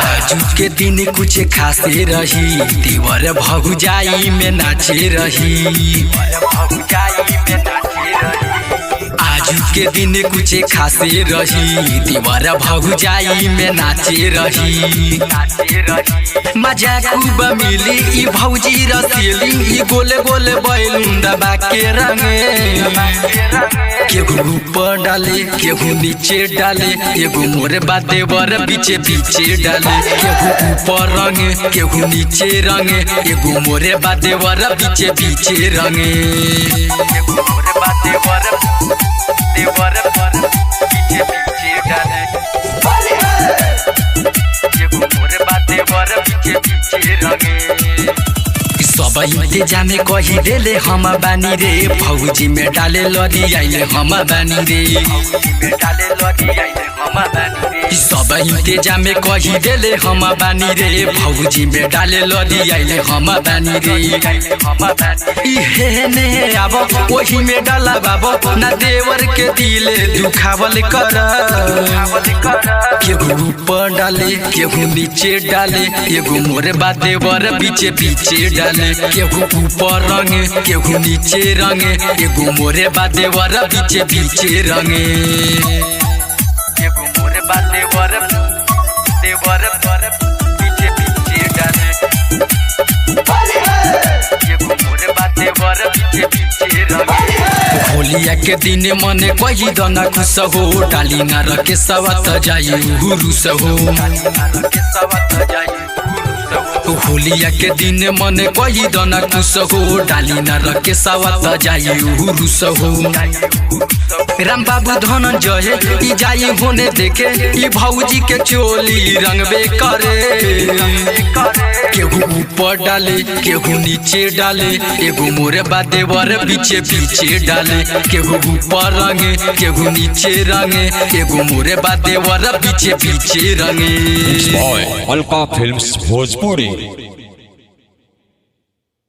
आजू के दिन कुछ खासे रही, देवर भौजाई में नाचे रही। आजू के दिन कुछ खासे रही, देवर भौजाई में नाचे रही। मजा खूब मिली ई भौजी रसीली, ई गोले गोले बैलून दबा के रंगे। केहू ऊपर डाले केहू नीचे डाले, एगो मोरे बा देवर बीचे बीचे डाले। केहू ऊपर रंगे केहू नीचे रंगे, एगो मोरे बा देवर बीचे बीचे रंगे। सब इंतजामे कही देले हम बानी रे, भौजी में डाले लड़ी आइले हम बानी रे। सब इंतजामे कही देले हम बानी रे, भौजी में डाले लड़ी आइले हम बानी रे। इहे ने आबो वही में डाला बाबो, ना देवर के दिले दुखावल कर। केहू ऊपर डाले केहू नीचे डाले, एगो मोरे बा देवर बीचे बीचे डाले। केहू ऊपर रंगे केहू नीचे रंगे, एगो मोरे बा देवर बीचे बीचे रंगे। बीचे बीचे डाले। होलिया के दिन मने कही दना खुश हो, डाली ना रखे सवत जाई हुरुस हो। होलिया के दिन मने कही दना खुश हो, डाली ना रखे सवत जाई हुरुस हो। राम बाबू धनंजय ई जाई होने देखे, ई भौजी के चोली रंगबे करे। केहू ऊपर डाले केहू नीचे डाले, एगो मोरे बा देवर बीचे बीचे डाले। केहू ऊपर रंगे केहू नीचे रंगे, एगो मोरे बा देवर बीचे बीचे रंगे। अलका फिल्म्स भोजपुरी।